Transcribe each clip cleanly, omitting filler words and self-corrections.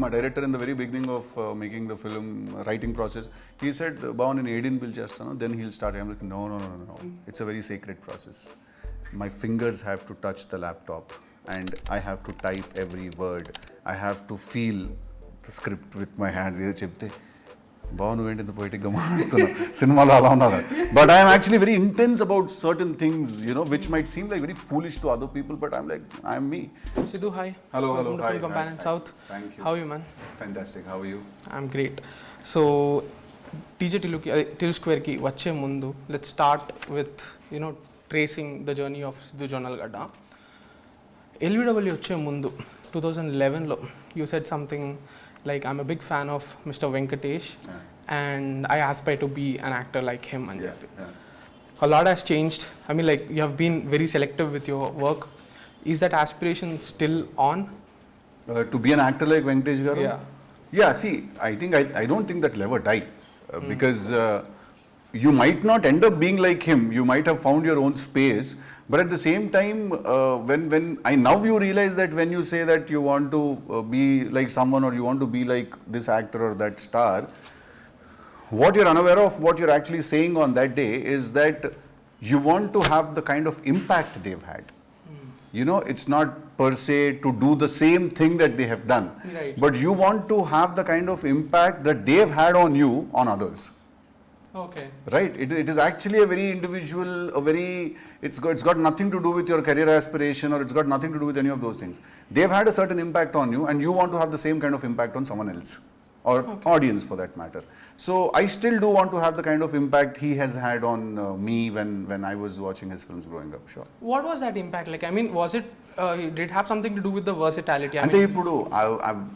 My director in the very beginning of making the film writing process, he said, "Bhavan in Aidin will chestanu, then he'll start." I'm like, no. It's a very sacred process. My fingers have to touch the laptop and I have to type every word. I have to feel the script with my hands. Bhavan went in the poetic cinema. But I am actually very intense about certain things, which might seem like very foolish to other people, but I'm like, I'm me. Siddhu, hi. Hello. Wonderful Hi. companion, South. Thank you. How are you, man? Fantastic. How are you? I'm great. So, DJ Tillu Square ki vache mundu. Let's start with, tracing the journey of Siddhu Jonnalagadda. LVW vache mundu, 2011 lo, you said something like, I'm a big fan of Mr. Venkatesh, and I aspire to be an actor like him. And a lot has changed. I mean, like, you have been very selective with your work. Is that aspiration still on? To be an actor like Venkatesh Garu? Yeah. Yeah, see, I don't think that will ever die. Because you might not end up being like him. You might have found your own space. But at the same time, now you realize that when you say that you want to be like someone or you want to be like this actor or that star, what you're unaware of, what you're actually saying on that day is that you want to have the kind of impact they've had. It's not per se to do the same thing that they have done, right, but you want to have the kind of impact that they've had on you, on others. Okay. Right. It is actually a very individual, it's got nothing to do with your career aspiration, or it's got nothing to do with any of those things. They've had a certain impact on you and you want to have the same kind of impact on someone else, or audience for that matter. So I still do want to have the kind of impact he has had on me when I was watching his films growing up, sure. What was that impact like? I mean, was it, did it have something to do with the versatility?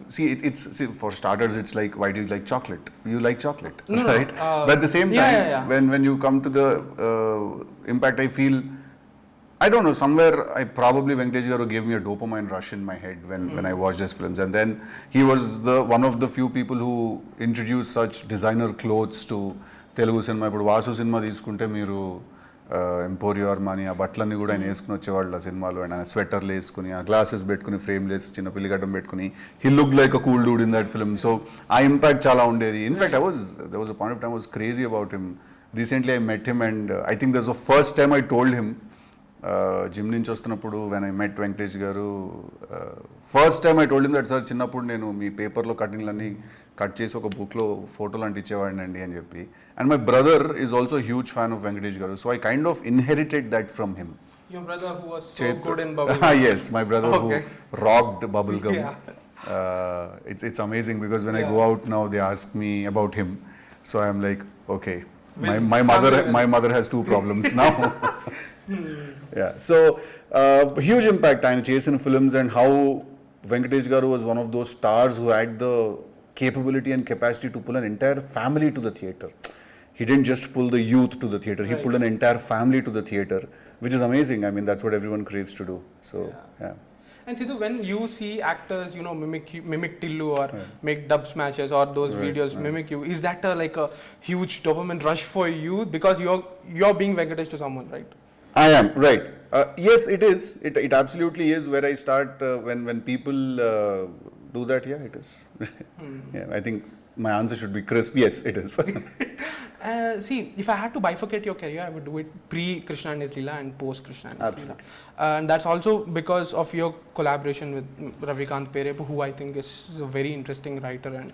See, for starters, it's like, why do you like chocolate? You like chocolate, no, right? But at the same time, when you come to the impact, I feel, I don't know, somewhere probably Venkatesh Garu gave me a dopamine rush in my head when I watched his films. And then he was one of the few people who introduced such designer clothes to Telugu cinema. But Vasu cinema తీసుకుంటే మీరు ఎంపోరియో ఆర్మాని ఆ బట్టలన్నీ కూడా ఆయన వేసుకుని వచ్చేవాళ్ళు ఆ సినిమాలో, అండ్ ఆయన స్వెటర్లు వేసుకుని ఆ గ్లాసెస్ పెట్టుకుని ఫ్రేమ్లు వేసి చిన్న పిల్లిగడ్డం పెట్టుకుని he look like a cool Dude in that film. So ఆ ఇంపాక్ట్ చాలా ఉండేది. In fact there was a point of time I was crazy about him. Recently I met him and I think that's the first time I told him, gym నుంచి వస్తున్నప్పుడు when I met Venkatesh గారు, first time I told him that, sir చిన్నప్పుడు నేను మీ పేపర్లో కటింగ్లన్నీ cut చేసి ఒక బుక్లో ఫోటోలు అంటే ఇచ్చేవాడిని అండి అని చెప్పి. And my brother is also a huge fan of Venkatesh Garu, so I kind of inherited that from him. Your brother who was so good in bubblegum. Yes, my brother who rocked bubblegum. It's amazing because when I go out now they ask me about him, so I'm like, okay, my mother has two problems now. Yeah, so huge impact ఆయన చేసిన films and how Venkatesh Garu was one of those stars who had the capability and capacity to pull an entire family to the theatre. He didn't just pull the youth to the theatre, he pulled an entire family to the theatre, which is amazing. I mean, that's what everyone craves to do. So, yeah. And Siddhu, when you see actors, mimic Tillu or make dub smashes or those videos mimic you, is that like a huge dopamine rush for you because you're being Venkatesh to someone, right? I am, right. Yes, it is. It absolutely is where I start when people do that. Yeah, it is. Yeah, I think my answer should be crisp. Yes, it is. See, if I had to bifurcate your career, I would do it pre-Krishna and His Leela and post-Krishna and His Leela. And that's also because of your collaboration with Ravikant Pere, who I think is a very interesting writer and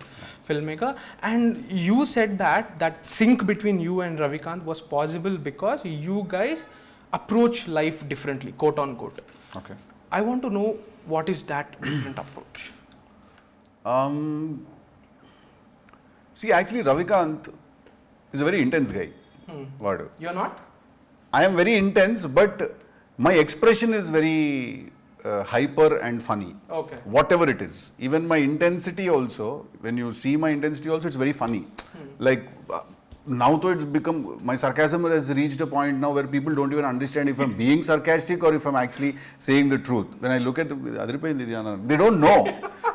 filmmaker. And you said that sync between you and Ravikant was possible because you guys approach life differently, quote unquote. Okay. I want to know, what is that different approach? See, actually Ravikant is a very intense guy. You're not? I am very intense, but my expression is very hyper and funny. Okay. Whatever it is. Even my intensity also, when you see my intensity also, it's very funny. Like, now though it's become, my sarcasm has reached a point now where people don't even understand if I'm being sarcastic or if I'm actually saying the truth. When I look at they don't know.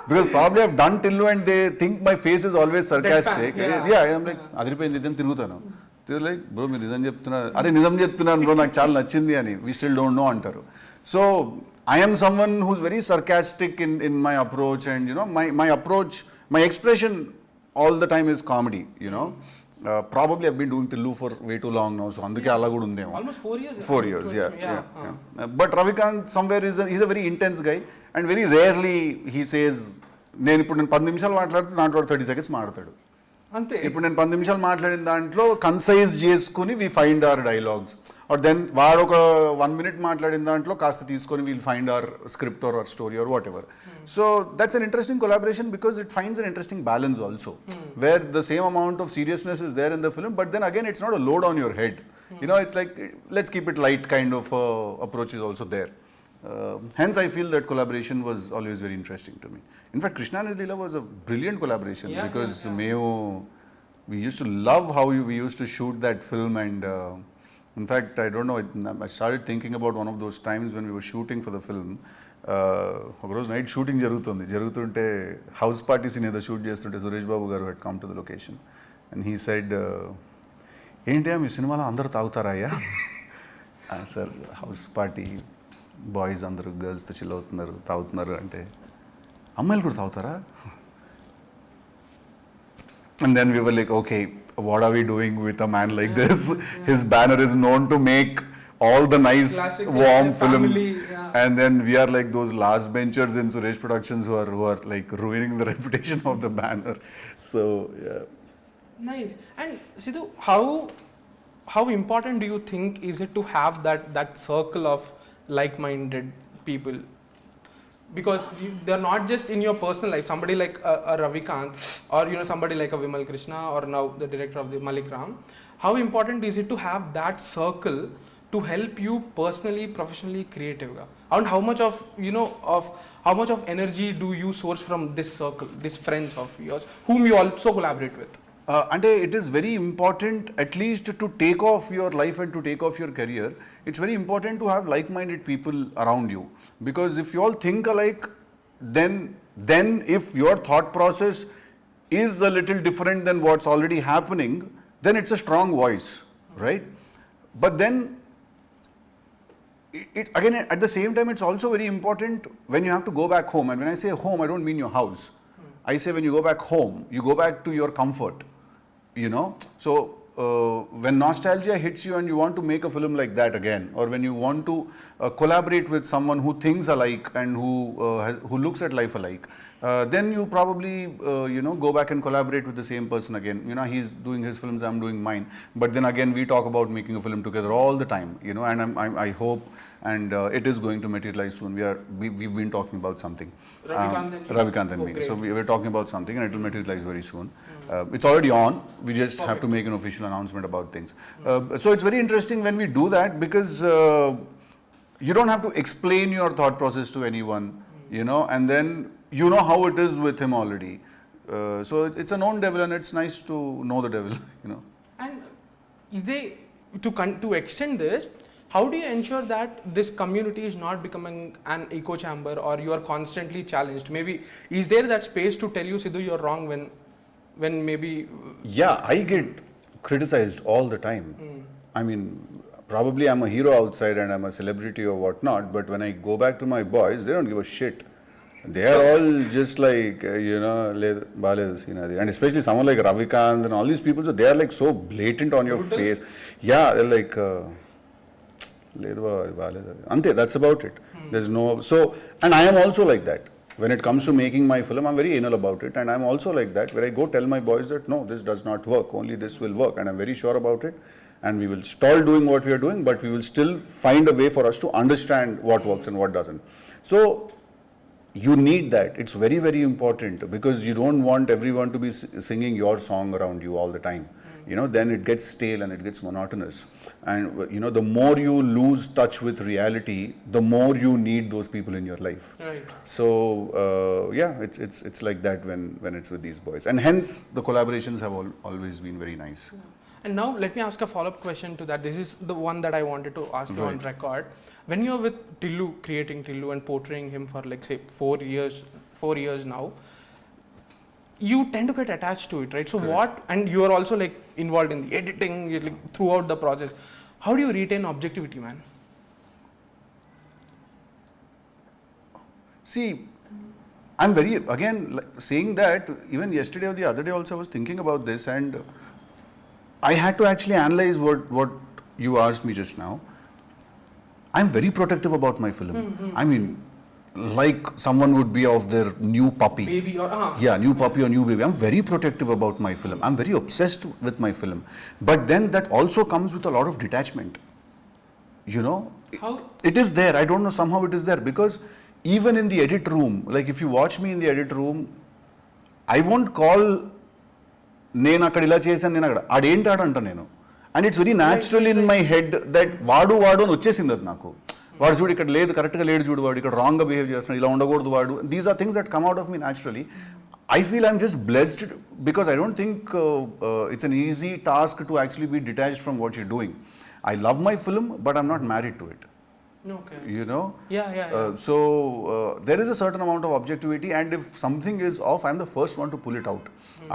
Because probably I've done Tillu and they think my face is always sarcastic. Yeah, I'm like, they're like, bro, మీరు నిజం చెప్తున్నారు, అరే నిజం చెప్తున్నాను bro, నాకు చాలా నచ్చింది అని, we still don't know అంటారు. So I am someone who's very sarcastic in my approach, and my approach, my expression all the time is comedy, probably I've been doing Tillu for way too long now, so anduke ala kuda undemo. Almost 4 years. 4 years, yeah. But Ravikant somewhere he's a very intense guy, and very rarely he says, నేను ఇప్పుడు 10 నిమిషాలు మాట్లాడితే దాంట్లో 30 seconds మాట్లాడతాడు. అంతే. ఇప్పుడు నేను 10 నిమిషాలు మాట్లాడిన దాంట్లో కన్సైజ్ చేసుకుని we find our dialogues, or then వాడు ఒక 1 minute మాట్లాడిన దాంట్లో కాస్త తీసుకొని we'll find our script or story or whatever. So that's an interesting collaboration because it finds an interesting balance also, where the same amount of seriousness is there in the film, but then again it's not a load on your head. It's like let's keep it light kind of approach is also there. Hence I feel that collaboration was always very interesting to me. In fact, Krishna and his Leela was a brilliant collaboration, because we used to love how we used to shoot that film, and in fact, I don't know, I started thinking about one of those times when we were shooting for the film. ఒక రోజు night shooting జరుగుతుంటే house party scene ఏదో shoot చేస్తుంటే సురేష్ బాబు గారు had come to the location and he said, ఏంటి మీ సినిమాలో అందరూ తాగుతారా? సార్ హౌస్ పార్టీ బాయ్స్ అందరూ గర్ల్స్తో చిల్ అవుతున్నారు, తాగుతున్నారు అంటే, అమ్మాయిలు కూడా తాగుతారా? And then we were like, okay, what are we doing with a man like this? His banner is known to make all the nice warm films, and then we are like those last benchers in Suresh Productions who are like ruining the reputation of the banner. So yeah. Nice. And Siddhu, how important do you think is it to have that circle of like-minded people? Because they're not just in your personal life, somebody like a Ravikant, or somebody like a Vimal Krishna, or now the director of the Malik Ram. How important is it to have that circle to help you personally, professionally, creatively? And how much of energy do you source from this circle, these friends of yours whom you also collaborate with? And it is very important, at least to take off your life and to take off your career, it's very important to have like-minded people around you, because if you all think alike, then if your thought process is a little different than what's already happening, then it's a strong voice, right? But then again, at the same time, it's also very important when you have to go back home. And when I say home, I don't mean your house. I say when you go back home, you go back to your comfort, So when nostalgia hits you and you want to make a film like that again, or when you want to collaborate with someone who thinks alike and who looks at life alike, then you probably go back and collaborate with the same person again. He's doing his films, I'm doing mine, but then again we talk about making a film together all the time, and I hope, and it is going to materialize soon. We've been talking about something, Ravikant and me. So we're talking about something and it will materialize very soon. It's already on. We just have to make an official announcement about things. So it's very interesting when we do that, because you don't have to explain your thought process to anyone, and then you know how it is with him already. So it's a known devil, and it's nice to know the devil, And to extend this, how do you ensure that this community is not becoming an echo chamber, or you are constantly challenged? Maybe is there that space to tell you, Siddhu, you're wrong when maybe... Yeah, I get criticized all the time. I mean, probably I'm a hero outside and I'm a celebrity or whatnot, but when I go back to my boys, they don't give a shit. They are all just like, and especially someone like Ravikant and all these people, so they are like so blatant on your face. Yeah, they're like, that's about it. There's no... So, and I am also like that. When it comes to making my film, I'm very anal about it, and I'm also like that, where I go tell my boys that no, this does not work, only this will work, and I'm very sure about it, and we will stall doing what we are doing, but we will still find a way for us to understand what works and what doesn't. So you need that. It's very, very important, because you don't want everyone to be singing your song around you all the time. Then it gets stale and it gets monotonous. And the more you lose touch with reality, the more you need those people in your life. Right. So yeah, it's like that when it's with these boys, and hence the collaborations have always been very nice. Yeah. And now let me ask a follow-up question to that. This is the one that I wanted to ask you on record. When you're with Tillu, creating Tillu and portraying him for like say 4 years now, you tend to get attached to it, right? So and you are also like involved in the editing, like throughout the process. How do you retain objectivity, man? See, I'm very, again, saying that, even yesterday or the other day also I was thinking about this, and I had to actually analyze what you asked me just now. I'm very protective about my film. I mean, like someone would be of their new puppy. Baby or yeah, new puppy or new baby. I'm very protective about my film. I'm very obsessed with my film. But then that also comes with a lot of detachment. You know, how it is there. I don't know, somehow it is there, because even in the edit room, like if you watch me in the edit room, I won't call నేను అక్కడ ఇలా చేశాను, నేను అక్కడ ఆడేంటి ఆడంట నేను. And it's very natural in my head that వాడు అని వచ్చేసింది అది నాకు. వాడు చూడు ఇక్కడ లేదు, కరెక్ట్గా లేడు చూడు, వాడు ఇక్కడ రాంగ్గా బిహేవ్ చేస్తున్నాడు, ఇలా ఉండకూడదు వాడు. These are things that come out of me naturally. I feel I'm just blessed because I don't think it's an easy task to actually be detached from what you're doing. I love my film, but I'm not married to it. Okay. You know? Yeah. So there is a certain amount of objectivity, and if something is off, I'm the first one to pull it out.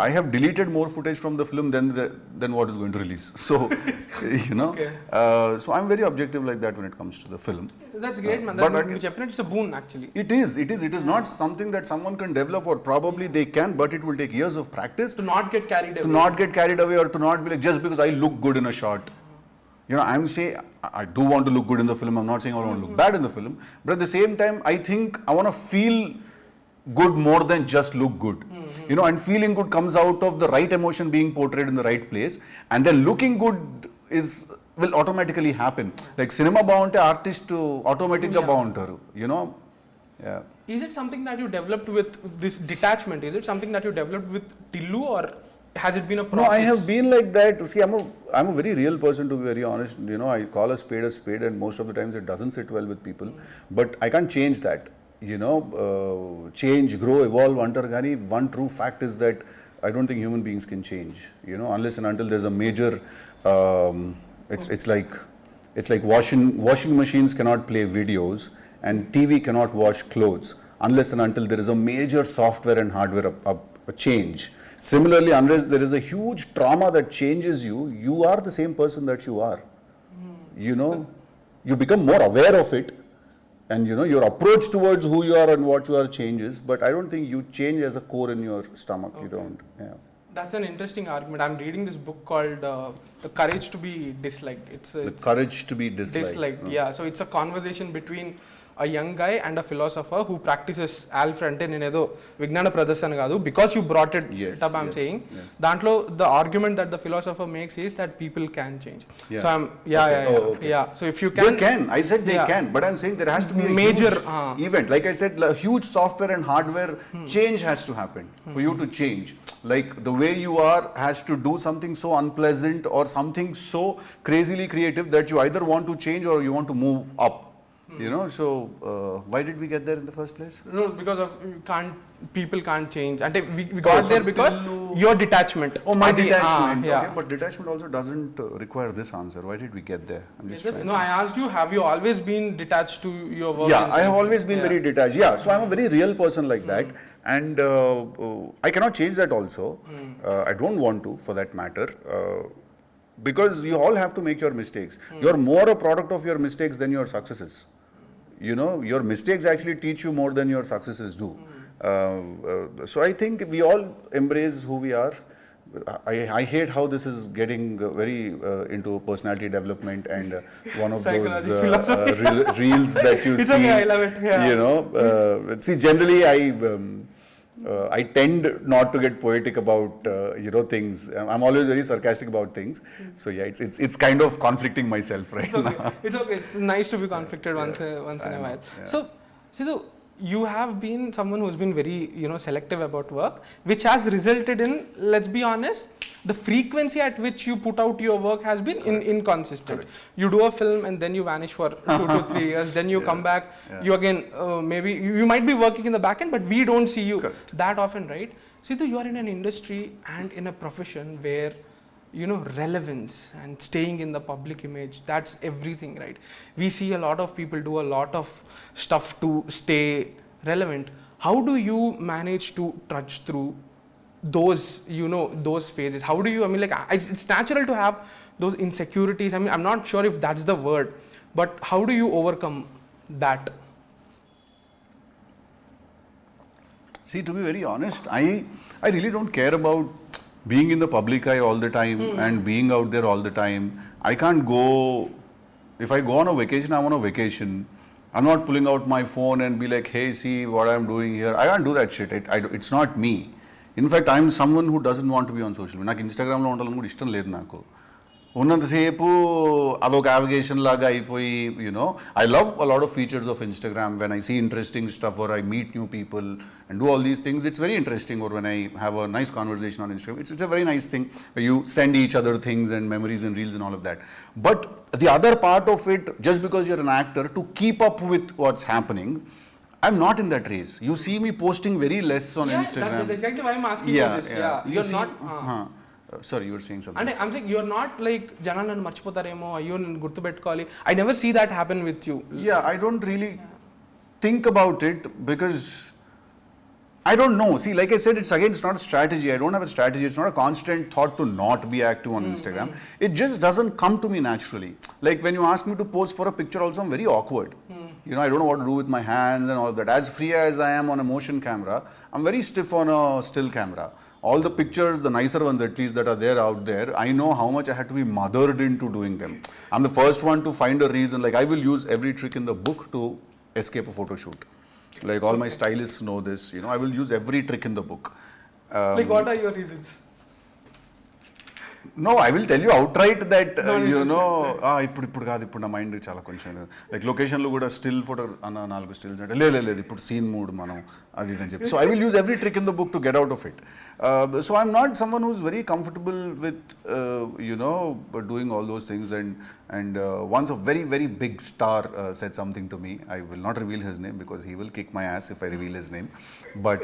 I have deleted more footage from the film than what is going to release. So, you know, okay. So I'm very objective like that when it comes to the film. That's great, man. But it's a boon actually. It is not something that someone can develop, or probably they can, but it will take years of practice. To not get carried away. To not get carried away, or to not be like, just because I look good in a shot. You know, I'm saying I do want to look good in the film. I'm not saying I want to look bad in the film. But at the same time, I think I want to feel good more than just look good. You know, and feeling good comes out of the right emotion being portrayed in the right place. And then looking good will automatically happen. Like cinema baunte artist automatically bauntaru. You know? Yeah. Is it something that you developed with this detachment? Is it something that you developed with Tillu, or has it been a process? No, I have been like that. See, I'm a very real person, to be very honest. You know, I call a spade, and most of the times it doesn't sit well with people. But I can't change that. You know, change, grow, evolve, antaru gani. One true fact is that I don't think human beings can change. You know, unless and until there's a major, it's like washing machines cannot play videos, and TV cannot wash clothes, unless and until there is a major software and hardware a change. Similarly, unless there is a huge trauma that changes you, you are the same person that you are. You know, you become more aware of it, and you know, your approach towards who you are and what you are changes, but I don't think you change as a core in your stomach. Okay. You don't. Yeah. That's an interesting argument. I'm reading this book called The Courage to be Disliked. It's The Courage to be Disliked. Yeah. So it's a conversation between a young guy and a philosopher who practices Alfred ante nenedo Vignana Pradasana gadu, because you brought it up, I'm saying dantlo the argument that the philosopher makes is that people can change. So I'm so if you can, they can. I said they can, but I'm saying there has to be a major event. Like I said, a huge software and hardware change has to happen for you to change. Like the way you are has to do something so unpleasant or something so crazily creative that you either want to change or you want to move up. You know, so why did we get there in the first place? No, because of people can't change. And we got there because your detachment. Oh, my detachment. Okay, but detachment also doesn't require this answer. Why did we get there? I'm just trying. No, I asked you, have you always been detached to your work? Yeah, I have always been very detached. Yeah, so I'm a very real person like that. And I cannot change that also. I don't want to, for that matter. Because you all have to make your mistakes. You're more a product of your mistakes than your successes. You know, your mistakes actually teach you more than your successes do. So I think we all embrace who we are. I hate how this is getting very into personality development and one of those reels that you see. Okay, I love it. Yeah. You know, see, generally I tend not to get poetic about you know, things. I'm always very sarcastic about things. So yeah, it's kind of conflicting myself right now. It's okay. It's nice to be conflicted once in a while. Yeah. So Siddhu, you have been someone who's been very, you know, selective about work, which has resulted in, let's be honest, the frequency at which you put out your work has been inconsistent. Correct. You do a film and then you vanish for 2 to 3 years, then you come back, you again, maybe you might be working in the back end, but we don't see you that often, right? Siddhu, you are in an industry and in a profession where, you know, relevance and staying in the public image, that's everything, right? We see a lot of people do a lot of stuff to stay relevant. How do you manage to trudge through those, you know, those phases? How do you, I mean, like, it's natural to have those insecurities. I mean, I'm not sure if that's the word, but how do you overcome that? See, to be very honest, I really don't care about being in the public eye all the time and being out there all the time. I can't go, if I go on a vacation, I'm on a vacation. I'm not pulling out my phone and be like, hey, see what I'm doing here. I can't do that shit. It's not me. In fact, I'm someone who doesn't want to be on social media. నాకు ఇన్స్టాగ్రామ్లో ఉండాలని కూడా ఇష్టం లేదు నాకు. ఉన్నంతసేపు అదొక అవగేషన్ లాగా అయిపోయి, I love a lot of features of Instagram. When I see interesting stuff or I meet new people and do all these things, it's very interesting. Or when I have a nice conversation on Instagram, it's a very nice thing where you send each other things and memories and reels and all of that. But the other part of it, just because you're an actor, to keep up with what's happening, I'm not in that race. You see me posting very less on Instagram. That's exactly why I'm asking you this. You're not... Sorry, you were saying something. And I'm saying you're not like Jana nannu marchipotaremo, ayyo nannu gurtu pettukovali. I never see that happen with you. Yeah, I don't really think about it because I don't know. See, like I said, it's not a strategy. I don't have a strategy. It's not a constant thought to not be active on Instagram. It just doesn't come to me naturally. Like when you ask me to pose for a picture also, I'm very awkward. I don't know what to do with my hands and all of that. As free as I am on a motion camera, I'm very stiff on a still camera. All the pictures, the nicer ones at least that are there out there, I know how much I had to be mothered into doing them. I'm the first one to find a reason. Like I will use every trick in the book to escape a photo shoot. Like all my stylists know this. I will use every trick in the book. Like what are your reasons? No, I will tell you outright that ఇప్పుడు కాదు, ఇప్పుడు నా mind చాలా కొంచెం like లొకేషన్లో కూడా still photo అన్న 4 stills అంటే లేదు ఇప్పుడు సీన్ మూడ్ మనం అది అని చెప్పి. So I will use every trick in the book to get out of it. So I'm not someone who is very comfortable with doing all those things. And once a very, very big star said something to me. I will not reveal his name because he will kick my ass if I reveal his name. But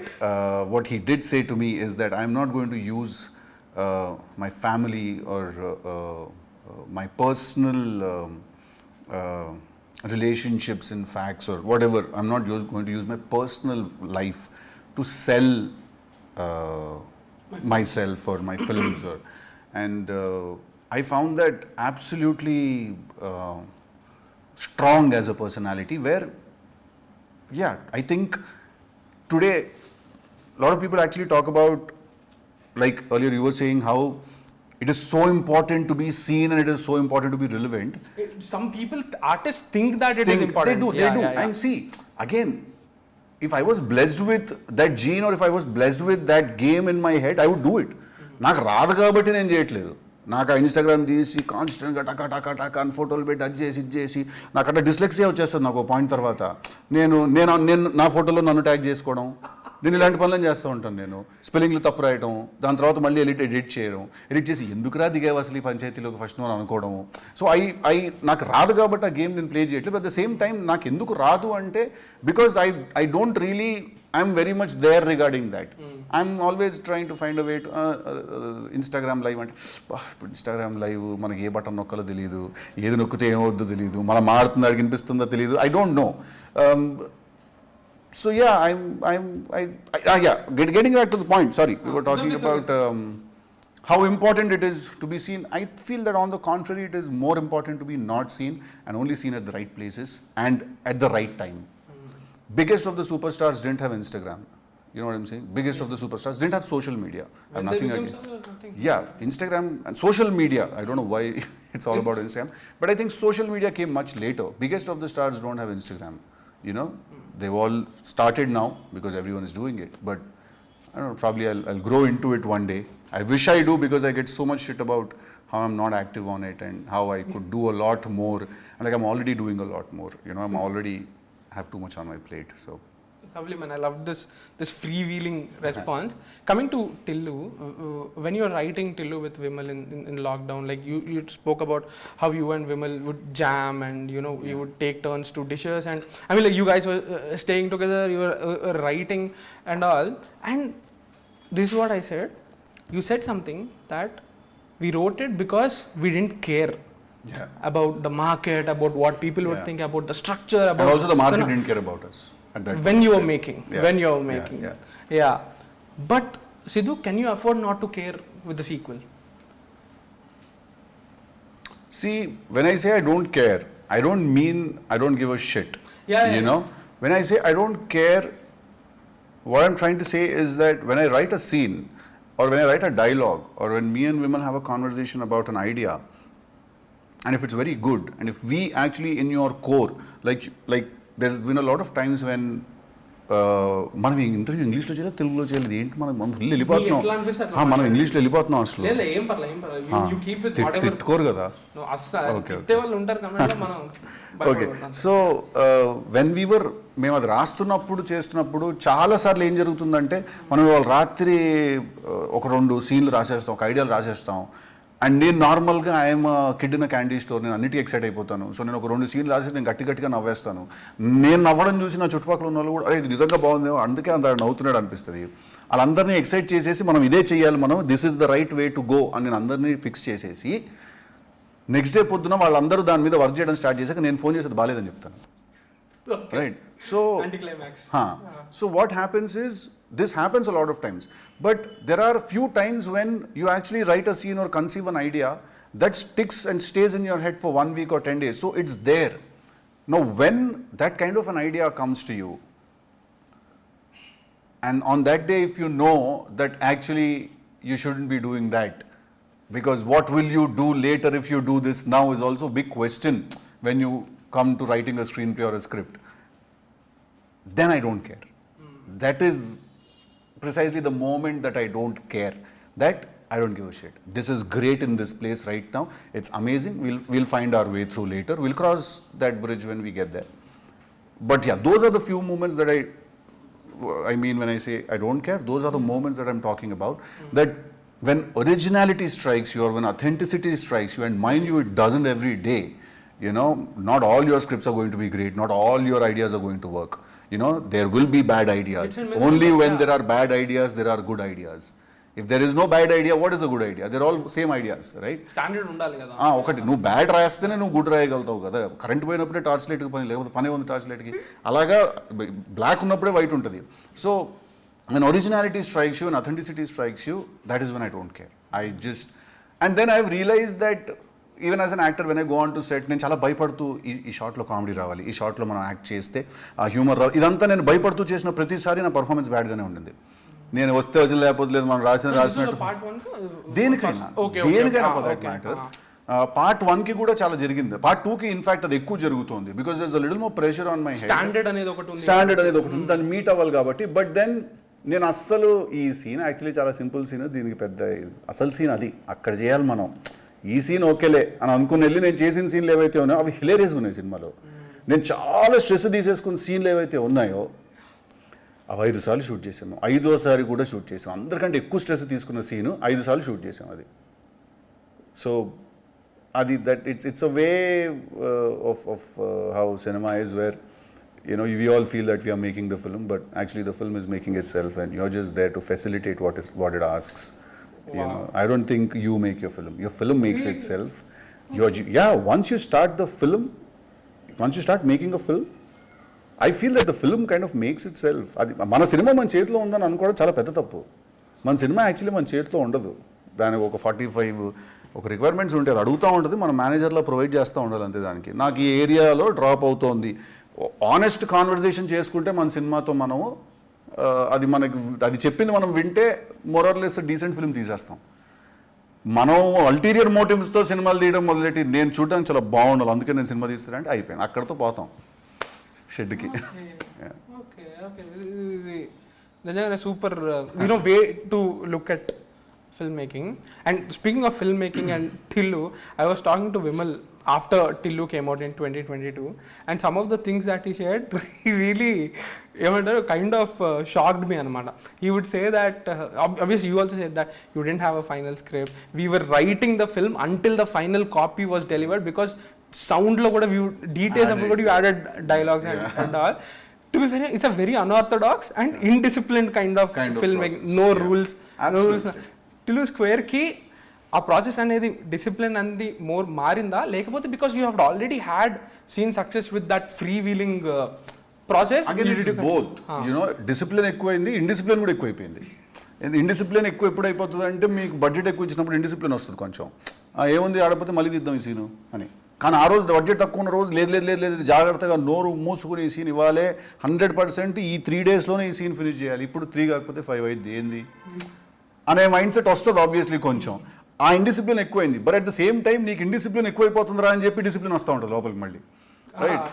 what he did say to me is that I'm not going to use my family or my personal relationships in facts or whatever. I'm not going to use my personal life to sell myself or my films. And I found that absolutely strong as a personality where, I think today a lot of people actually talk about, like earlier you were saying how it is so important to be seen and it is so important to be relevant. Some people, artists think that it is important. They do. And see, again, if I was blessed with that gene or if I was blessed with that game in my head, I would do it. నాకు రాదు కాబట్టి నేను చేయట్లేదు. నాకు ఆ Instagram తీసి కాన్స్టెంట్గా టకా టకా టకా అని ఫోటోలు పెట్టి అది చేసి ఇది చేసి నాకు అట్లా డిస్లెక్సియా వచ్చేస్తుంది నాకు పాయింట్ తర్వాత. నేను నా ఫోటోలో నన్ను ట్యాగ్ చేసుకోవడం, నేను ఇలాంటి పనులను చేస్తూ ఉంటాను. నేను స్పెల్లింగ్లు తప్పు రాయటం, దాని తర్వాత మళ్ళీ ఎడిట్ చేయడం, ఎడిట్ చేసి ఎందుకురా దిగావు అసలు ఈ పంచాయతీలోకి ఫస్ట్ నువ్వు అనుకోవడము. సో నాకు రాదు కాబట్టి ఆ గేమ్ నేను ప్లే చేయట్లేదు. అట్ ద సేమ్ టైం నాకు ఎందుకు రాదు అంటే because I don't really I'm very much there regarding that. I'm always trying to find a way to Instagram live అంటే ఇప్పుడు ఇన్స్టాగ్రామ్ లైవ్ మనకి ఏ బటన్ నొక్కలో తెలియదు, ఏది నొక్కితే ఏమవుద్దో తెలియదు, మనం మారుతుందా వినిపిస్తుందో తెలియదు. I don't know. So getting back to the point, sorry, we were talking about how important it is to be seen. I feel that on the contrary, it is more important to be not seen and only seen at the right places and at the right time. Biggest of the superstars didn't have Instagram. You know what I'm saying? Biggest of the superstars didn't have social media. I have nothing against. Instagram and social media. I don't know why it's all about Instagram, but I think social media came much later. Biggest of the stars don't have Instagram. They've all started now because everyone is doing it. But I don't know, probably I'll grow into it one day. I wish I do because I get so much shit about how I'm not active on it and how I could do a lot more. And like I'm already doing a lot more. I'm already have too much on my plate. So lovely, man. I love this freewheeling response. Coming to Tillu, when you were writing Tillu with Vimal in lockdown, like you spoke about how you and Vimal would jam and you would take turns to dishes, and I mean like you guys were staying together, you were writing and all. And this is what I said. You said something that we wrote it because we didn't care about the market, about what people would think, about the structure, about and also the market didn't care about us. When you were making. But Siddhu, can you afford not to care with the sequel? See, when I say I don't care, I don't mean I don't give a shit. When I say I don't care, what I'm trying to say is that when I write a scene or when I write a dialogue or when me and Vimal have a conversation about an idea, and if it's very good, and if we actually in your core, like there's been a lot of times when మనం interview ఇంగ్లీష్లో చేయాలి తెలుగులో చేయాలి ఏంటి మనం full వెళ్ళిపోతున్నాం మనం ఇంగ్లీష్లో వెళ్ళిపోతున్నాం అసలు తిట్టుకోరు కదా ఓకే సో మేము అది రాస్తున్నప్పుడు చేస్తున్నప్పుడు చాలాసార్లు ఏం జరుగుతుందంటే మనం వాళ్ళు రాత్రి ఒక 2 సీన్లు రాసేస్తాం ఒక ఐడియాలు రాసేస్తాం అండ్ నేను నార్మల్గా I'm kid in candy store నేను అన్నిటికీ ఎక్సైట్ అయిపోతాను సో నేను ఒక 2 సీన్లు రాసి నేను గట్టిగా నవ్వేస్తాను నేను నవ్వడం చూసి నా చుట్టుపక్కల ఉన్న వాళ్ళు కూడా అరే ఇది నిజంగా బాగుందేమో అందుకే అంత నవ్వుతున్నాడు అనిపిస్తుంది వాళ్ళందరినీ ఎక్సైట్ చేసేసి మనం ఇదే చేయాలి మనం this is the right way to go అని నేను అందరినీ ఫిక్స్ చేసేసి నెక్స్ట్ డే పొద్దున వాళ్ళందరూ దాని మీద వర్క్ చేయడం స్టార్ట్ చేశాక నేను ఫోన్ చేసేది బాగాలేదని చెప్తాను right so what happens is this happens a lot of times, but there are few times when you actually write a scene or conceive an idea that sticks and stays in your head for 1 week or 10 days, so it's there. Now when that kind of an idea comes to you and on that day if you know that actually you shouldn't be doing that because what will you do later if you do this now is also a big question when you come to writing a screenplay or a script, then I don't care. That is precisely the moment that I don't care, that I don't give a shit. This is great in this place right now. It's amazing. We'll find our way through later. We'll cross that bridge when we get there. But yeah, those are the few moments that I mean when I say I don't care, those are the moments that I'm talking about. That when originality strikes you or when authenticity strikes you, and mind you, it doesn't every day. You know, not all your scripts are going to be great. Not all your ideas are going to work. You know, there will be bad ideas. Only when there are bad ideas, there are good ideas. If there is no bad idea, what is a good idea? They're all same ideas, right? Standard undali kada. ఒకటి నువ్వు bad రాస్తేనే నువ్వు good రాయగలుగుతావు కదా current పోయినప్పుడే torch లైట్కి పని లేకపోతే పనే ఉంది torch లైట్కి అలాగా black ఉన్నప్పుడే వైట్ ఉంటుంది so when originality strikes you and authenticity strikes you, that is when I don't care. I just and then I've realized that even as an actor when I go on to set నేను చాలా భయపడుతూ ఈ షాట్లో comedy రావాలి ఈ షాట్లో మనం act చేస్తే ఆ హ్యూమర్ రావాలి ఇదంతా నేను భయపడుతూ చేసిన ప్రతిసారి నా పర్ఫార్మెన్స్ బ్యాడ్గానే ఉండింది నేను వస్తే వచ్చి లేకపోతే లేదు మనం రాసినట్టు దేనికైనా ఫర్ దట్ మ్యాటర్ పార్ట్ 1కి కూడా చాలా జరిగింది పార్ట్ 2కి ఇన్ఫాక్ట్ అది ఎక్కువ జరుగుతుంది because there is a little more pressure on my head standard అనేది ఒకటి ఉంది దాన్ని మీట్ అవ్వాలి కాబట్టి బట్ దెన్ నేను అస్సలు ఈ సీన్ యాక్చువల్లీ చాలా సింపుల్ సీన్ దీనికి పెద్ద అసలు సీన్ అది అక్కడ చేయాలి మనం ఈ సీన్ ఓకేలే అని అనుకుని వెళ్ళి నేను చేసిన సీన్లు ఏవైతే ఉన్నాయో అవి హిలేరియస్గా ఉన్నాయి సినిమాలో నేను చాలా స్ట్రెస్ తీసేసుకున్న సీన్లు ఏవైతే ఉన్నాయో అవి 5 సార్లు షూట్ చేసాము 5వ సారి కూడా షూట్ చేసాం అందరికంటే ఎక్కువ స్ట్రెస్ తీసుకున్న సీను 5 సార్లు షూట్ చేసాం అది సో అది that it's a way of how cinema is where you know we all feel that we are making the film but actually the film is making itself and you're just there to facilitate what it asks. Wow. You know, I don't think you make your film makes itself. Once you start making a film, I feel that the film kind of makes itself. మన cinema మన చేతిలో ఉందని అనుకోవడం చాలా పెద్ద తప్పు మన cinema actually మన చేతిలో ఉండదు దానికి ఒక 45 ఒక రిక్వైర్మెంట్స్ ఉంటాయి అది అడుగుతూ ఉంటుంది మన మేనేజర్లో ప్రొవైడ్ చేస్తూ ఉండాలి అంతే దానికి నాకు ఈ ఏరియాలో డ్రాప్ అవుతోంది ఆనెస్ట్ కాన్వర్జేషన్ చేసుకుంటే మన సినిమాతో మనము అది మనకి అది చెప్పింది మనం వింటే మోరర్లెస్ డీసెంట్ ఫిల్మ్ తీసేస్తాం మనం అల్టీరియర్ మోటివ్స్తో సినిమాలు తీయడం మొదలెట్టి నేను చూడడానికి చాలా బాగుండాలి అందుకే నేను సినిమా తీస్తానంటే అయిపోయాను అక్కడితో పోతాం షెడ్కి నిజంగా super way to look at filmmaking. And speaking of filmmaking and Tillu, I was talking to Vimal after Tillu came out in 2022 and some of the things that he shared he really kind of shocked me anamata. He would say that obviously you also said that you didn't have a final script. We were writing the film until the final copy was delivered because sound lo kuda details about you added dialogues and all. To be fair, it's a very unorthodox and indisciplined kind of filmmaking. No rules. Tillu Square ki ఆ process అనేది discipline అనేది more మారిందా లేకపోతే because you have already had seen success with that free wheeling process both you know discipline ఎక్కువైంది indiscipline కూడా ఎక్కువైపోయింది indiscipline ఎక్కువ ఎప్పుడు అయిపోతుంది అంటే మీకు బడ్జెట్ ఎక్కువ ఇచ్చినప్పుడు ఇండిసిప్లిన్ వస్తుంది కొంచెం ఏముంది ఆడపోతే మళ్ళీ తీద్దాం ఈ సీను అని కానీ ఆ రోజు బడ్జెట్ తక్కువ ఉన్న రోజు లేదు జాగ్రత్తగా నోరు మూసుకుని ఈ సీన్ ఇవ్వాలి 100% ఈ 3 daysలోనే ఈ సీన్ ఫినిష్ చేయాలి, ఇప్పుడు 3 కాకపోతే 5 అయింది ఏంది అనే మైండ్ సెట్ వస్తుంది ఆబ్వియస్లీ. కొంచెం ఆ ఇండిసిప్లిన్ ఎక్కువైంది. But at the same time నీకు ఇండిసిప్లిన్ ఎక్కువైపోతుందిరా అని చెప్పి డిసిప్లిన్ వస్తూ ఉంటుంది లోపలికి మళ్ళీ, రైట్?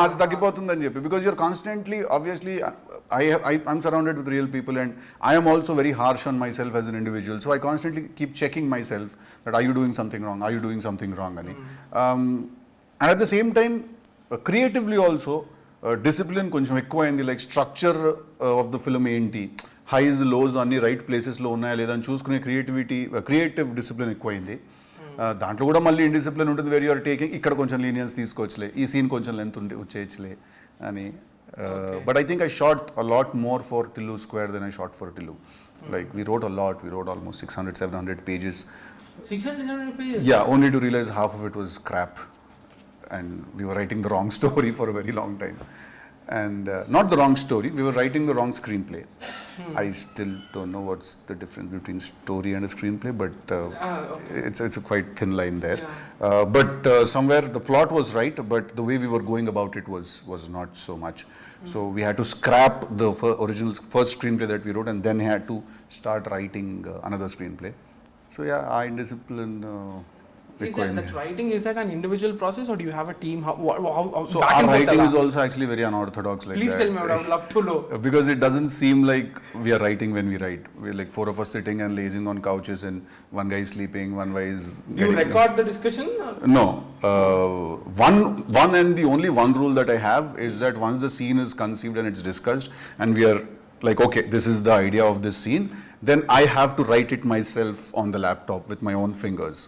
అది తగ్గిపోతుందని చెప్పి, because you're constantly obviously I'm surrounded with real people and I am also very harsh on myself as an individual, so I constantly keep checking myself that are you doing something wrong, are you doing something wrong ani. And at the same time creatively also discipline koncham ekku ayindi, like structure of the film enti, highs lows anni right places lo unnaya leda ani choosukune creative discipline ekku ayindi. దాంట్లో కూడా మళ్ళీ indiscipline ఉంటుంది, where you're taking ఇక్కడ కొంచెం లీనియన్స్ తీసుకోవచ్చులే, ఈ scene కొంచెం length వచ్చేయచ్చులే అని. But I think I shot a lot more for Tillu Square than I shot for Tillu. Like we wrote a lot, we wrote almost 600-700 pages. 600-700 pages? Yeah, only to realize half of it was crap and we were writing the wrong story for a very long time. And not the wrong story, we were writing the wrong screenplay. I still don't know what's the difference between story and a screenplay, but it's a quite thin line there. Yeah. But somewhere the plot was right, but the way we were going about it was not so much. So we had to scrap the original first screenplay that we wrote and then had to start writing another screenplay. So yeah, our indiscipline. Is that writing, is that an individual process or do you have a team? How so our writing is also actually very unorthodox like Please that. Tell me, I would love to know. Because it doesn't seem like we are writing when we write. We're like 4 of us sitting and lazing on couches and one guy is sleeping, one guy is... You record the discussion? Or? No. One and the only one rule that I have is that once the scene is conceived and it's discussed and we are like, okay, this is the idea of this scene, then I have to write it myself on the laptop with my own fingers.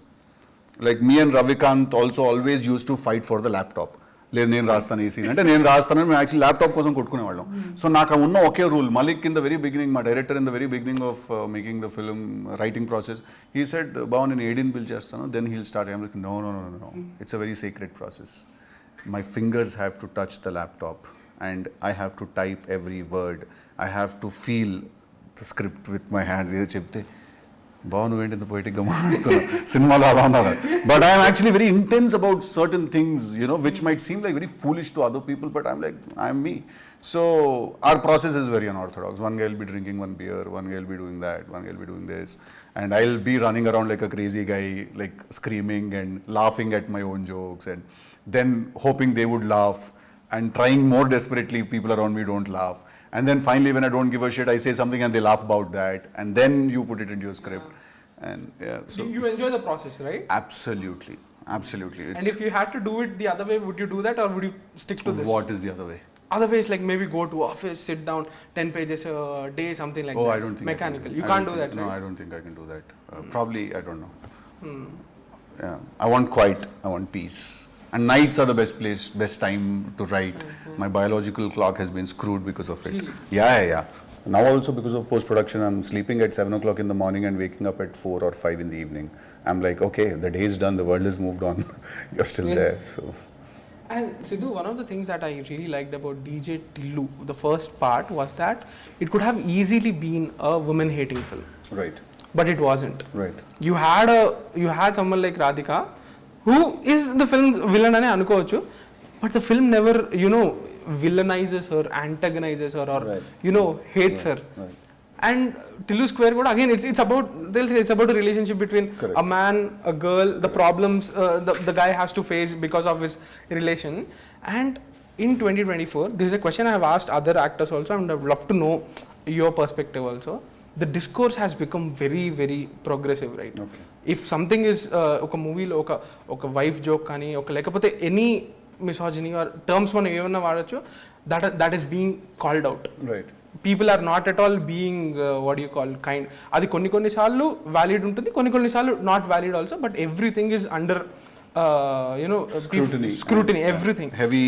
Like me and Ravikant also always used to fight for the laptop. లేదు నేను రాస్తాను ఈ scene అంటే నేను రాస్తానని మేము actually laptop కోసం కొట్టుకునేవాళ్ళం. So నాకు ఉన్న ఒకే rule, Malik in the very beginning, మా director in the very beginning of making the film writing process, he said బావ నేను ఏడీని బిల్ చేస్తాను, then he'll start. I'm like no no no no, it's a very secret process. My fingers have to touch the laptop and I have to type every word, I have to feel the script with my hands. ఏదో చెప్తే బావ నువ్వేంటి ఇంత పొయిటిక్గా మాట్లాడుతున్నావు సినిమాలో అలా ఉన్నారు. But I'm actually very intense about certain things, which might seem like very foolish to other people, but I'm like I'm me. So our process is very unorthodox. One guy will be drinking one beer, one guy will be doing that, one guy will be doing this, and I'll be running around like a crazy guy, like screaming and laughing at my own jokes and then hoping they would laugh and trying more desperately if people around me don't laugh. And then finally, when I don't give a shit, I say something and they laugh about that. And then you put it into your script. And yeah, so you enjoy the process, right? Absolutely, absolutely. And if you had to do it the other way, would you do that or would you stick to this? What is the other way? Other ways like maybe go to office, sit down, 10 pages a day, something like that. Oh, I don't think mechanical. You I can't do that, No, right? I don't think I can do that. Probably, I don't know. Yeah, I want quiet. I want peace. And nights are the best time to write. My biological clock has been screwed because of it. Yeah. Now also because of post-production, I'm sleeping at 7 o'clock in the morning and waking up at 4 or 5 in the evening. I'm like, okay, the day is done, the world has moved on. You're still there, so. And Siddhu, one of the things that I really liked about DJ Tillu, the first part, was that it could have easily been a women-hating film. Right. But it wasn't. Right. You had someone like Radhika, who is the film villain ane anukovachu, but the film never villainizes her, antagonizes her, or right. Hates her. Right. And Tillu Square kuda again it's about, they'll say it's about a relationship between Correct. a man, a girl, the problems the guy has to face because of his relation. And in 2024, this is a question I have asked other actors also, and I would love to know your perspective also. The discourse has become very, very progressive, right? Okay. If something is oka movie lo oka wife joke kani oka lekapothe any misogyny or terms మనం ఏమన్నా వాడొచ్చు, that is being called out. Right. People are not at all being what do you call kind. అది కొన్ని సార్లు valid ఉంటుంది, కొన్ని సార్లు not valid also, but everything is under scrutiny, everything. Heavy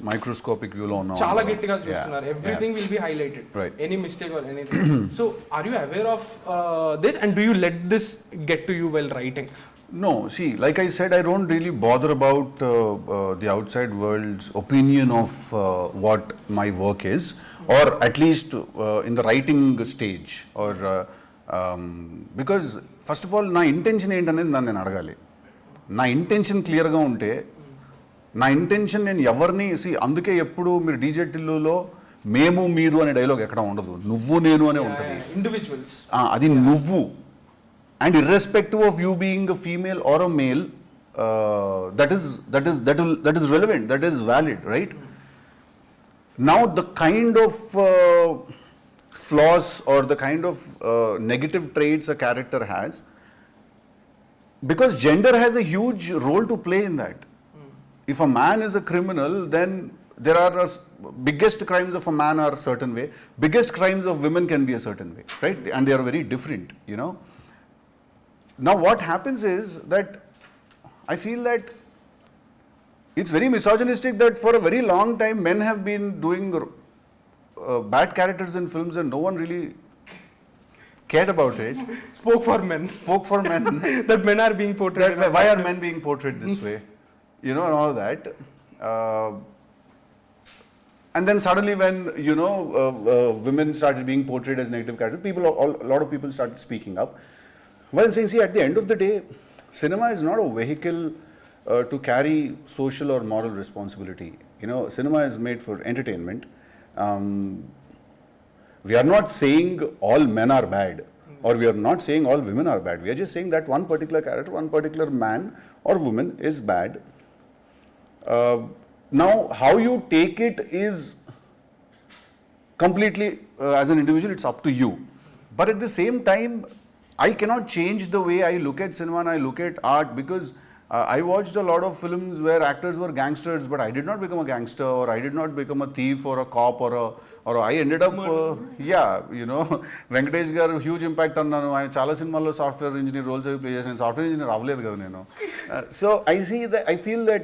microscopic view lo unnam. చాలా గట్టిగా చూస్తున్నారు. Everything will be highlighted. Right. Any mistake or anything. So are you aware of this, and do you let this get to you while writing? No, see, like I said, I don't really bother about the outside world's opinion of what my work is, or at least in the writing stage, or because first of all, my intention ఏంటనేది నన్ను అడగాలి. నా intention క్లియర్గా ఉంటే, నా intention నేను ఎవరిని అందుకే ఎప్పుడు మీరు డీజే టిల్లులో మేము మీరు అనే డైలాగ్ ఎక్కడ ఉండదు, నువ్వు నేను అనే ఉంటుంది. ఇండివిజువల్స్, అది నువ్వు. And irrespective of you being a female or a male, that is relevant, that is valid, right? Now the kind of flaws or the kind of negative traits a character has, because gender has a huge role to play in that. If a man is a criminal, then there are biggest crimes of a man are a certain way, biggest crimes of women can be a certain way, right? And they are very different, you know. Now what happens is that I feel that it's very misogynistic that for a very long time men have been doing bad characters in films and no one really cared about it. Spoke for men. That men are being portrayed. Why are men being portrayed this way? You know, and all that. And then suddenly when, you know, women started being portrayed as negative characters, a lot of people started speaking up. Well, saying, see, at the end of the day, cinema is not a vehicle to carry social or moral responsibility. You know, cinema is made for entertainment. We are not saying all men are bad, or we are not saying all women are bad. We are just saying that one particular character, one particular man or woman is bad. Now, how you take it is completely, as an individual, it's up to you. But at the same time, I cannot change the way I look at cinema and I look at art, because I watched a lot of films where actors were gangsters, but I did not become a gangster, or I did not become a thief or a cop, or I ended up, you know, Venkatesh garu huge impact annanu. I chala cinemaalo software engineer roles avi play chesanu, software engineer avaledu kada nenu. So I see that, I feel that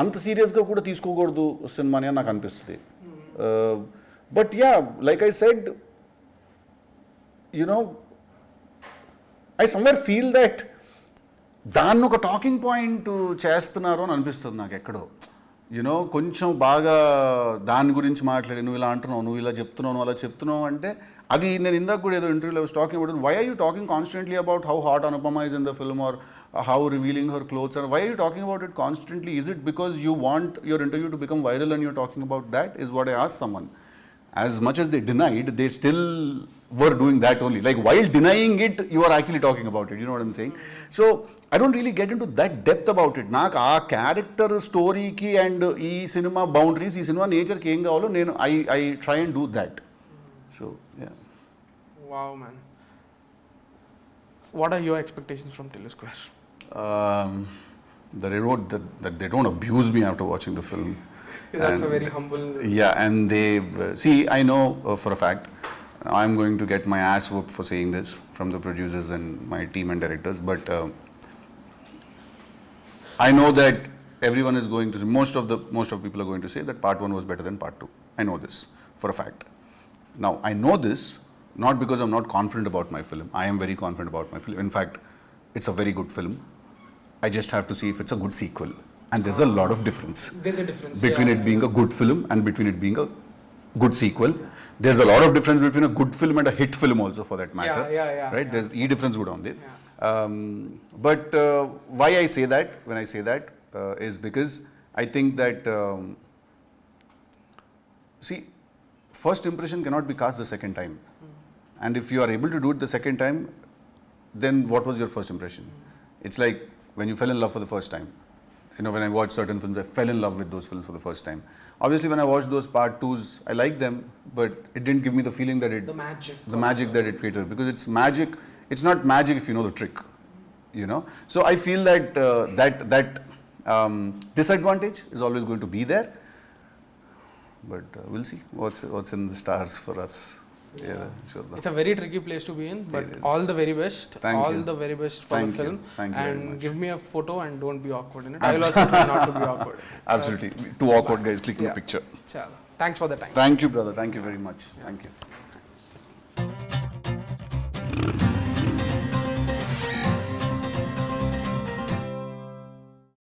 anta serious ga kuda teeskokodu cinema ani naaku anipistadi. But yeah, like I said, you know, I somewhere feel that దాన్ని ఒక talking point చేస్తున్నారు అని అనిపిస్తుంది నాకు ఎక్కడో. You know కొంచెం బాగా దాని గురించి మాట్లాడి నువ్వు ఇలా అంటున్నావు, నువ్వు ఇలా చెప్తున్నావు, నువ్వు అలా చెప్తున్నావు అంటే అది నేను ఇందాక కూడా ఏదో ఇంటర్వ్యూలో talking about why are you talking constantly about how hot Anupama is in the film or how revealing her clothes are. Why are you talking about it constantly? Is it because you want your interview to become viral and you're talking about that? Is what I asked someone. As much as they denied, they still were doing that only. Like while denying it, you are actually talking about it. You know what I'm saying? So I don't really get into that depth about it. Naak aa character story ki and ee cinema boundaries, ee cinema nature ki em kavalo nenu I try and do that. So yeah. Wow, man. What are your expectations from Tillu Square? That they don't abuse me after watching the film. That's a very humble. Yeah, and they see. I know for a fact I'm going to get my ass whooped for saying this from the producers and my team and directors. But I know that everyone is going to. Most of people are going to say that part 1 was better than part 2. I know this for a fact. Now I know this not because I'm not confident about my film. I am very confident about my film. In fact, it's a very good film. I just have to see if it's a good sequel. And there's a lot of difference. There's a difference between it being a good film and between it being a good sequel. There's a lot of difference between a good film and a hit film also, for that matter. Right? There's difference good on there. But why I say that, when I say that, is because I think that, see, first impression cannot be cast the second time. And if you are able to do it the second time, then what was your first impression? It's like when you fell in love for the first time. You know, when I watched certain films, I fell in love with those films for the first time. Obviously, when I watched those part 2s, I liked them, but it didn't give me the feeling that the magic that it created. Because it's magic, it's not magic if you know the trick, you know. So I feel that that disadvantage is always going to be there. But we'll see what's in the stars for us. Yeah, sure. It's a very tricky place to be in, but all the very best. The very best for the film. Thank you and give me a photo and don't be awkward in it. I will also try not to be awkward. Absolutely. Two awkward guys clicking a picture. Chala. Thanks for the time. Thank you, brother. Thank you very much. Thank you.